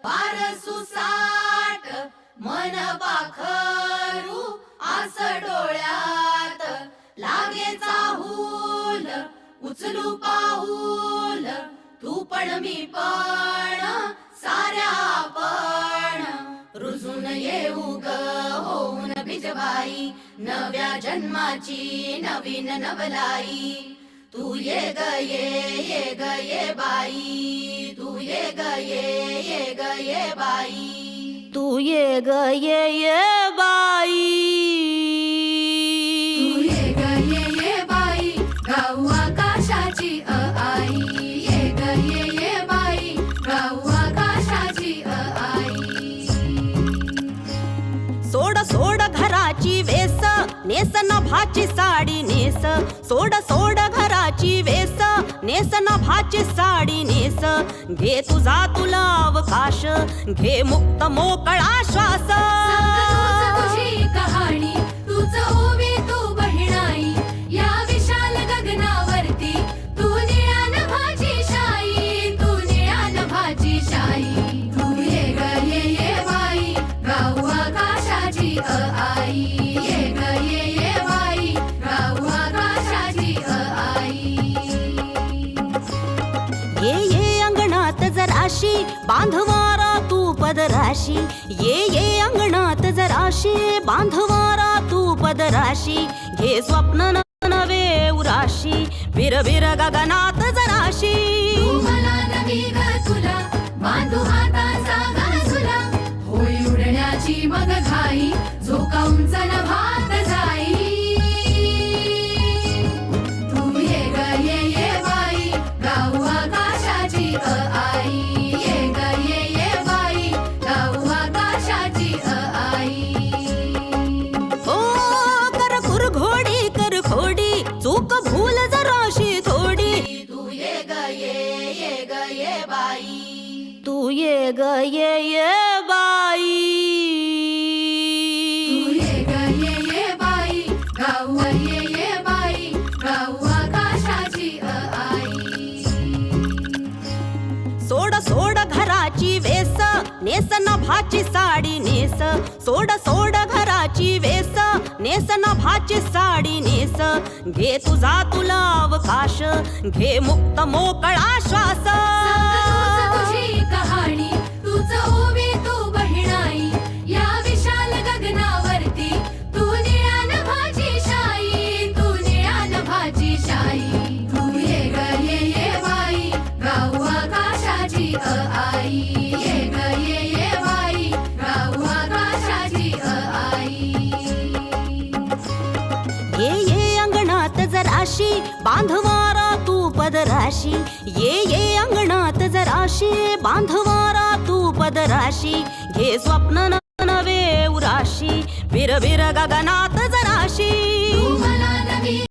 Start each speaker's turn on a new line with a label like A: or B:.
A: पार सुसाट मन पाखरू आस डोळ्यात लागे चाहूल उचलू पाऊल तू पण मी पण साऱ्या आपण रुजून येऊ ग होऊन बिजबाई नव्या जन्माची नवीन नवलाई तू ये ग ये ग ये बाई तू ये ग ये ग ये बाई
B: तू ये ग ये बाई
A: तू ये ग ये बाई गाऊ आकाशाची आई ये ग ये बाई गाऊ आकाशाची आई
B: सोड सोड घराची वेस नेस नभाची साडी नेस सोड सोड घराची वेस नेस नभाची साडी नेस घे तुझा तुला अवकाश घे मुक्त मोकळा श्वास
A: तुझी कहाणी तूच ओवी तू बहिणाई या विशाल गगनावरती तू निळ्या नभाची शाई तू निळ्या नभाची शाई तू ये ग ये बाई गाऊ आकाशाची आई ये ग ये बाई गाऊ आकाशाची आई
B: ये अंगणात जराशी बांधवारा तू पदराशी ये अंगणात जराशी बांधवारा तू पदराशी घे स्वप्न नवे उराशी विर गगनात जराशी
A: तू मला नवी ग तुला बांधू हाताचा गाजुला होई उडण्याची मग घाई झोका उंच नभात जाई तू ये ग ये बाई गाऊ आकाशाची आई ये ग ये बाई गाऊ आकाशाची आई
B: ओ कर खोडी चूक भूल जराशी थोडी
A: तू ये ग ये बाई
B: तू ये ग ये बाई
A: तू ये ग ये बाई गाऊ ये बाई गाऊ आकाशाची आई
B: सोड सोड घराची वेस नेस नभाची साडी नेस सोड सोड घराची वेस नेस नभाची साडी नेस घे तुझा तुला अवकाश घे मुक्त मोकळा श्वास
A: तुझी कहाणी तूच ओवी तू बहिणाई या विशाल गगनावरती तू निळ्या नभाची शाई तू निळ्या नभाची शाई तू ये ग ये बाई गाऊ आकाशाची आई ये ग ये बाई गाऊ आकाशाची आई
B: ये अंगणात जराशी बांधवारा तू पदराशी ये अंगणात जराशी बांधवारा तू पदराशी घे स्वप्न नवे उराशी विर गगनात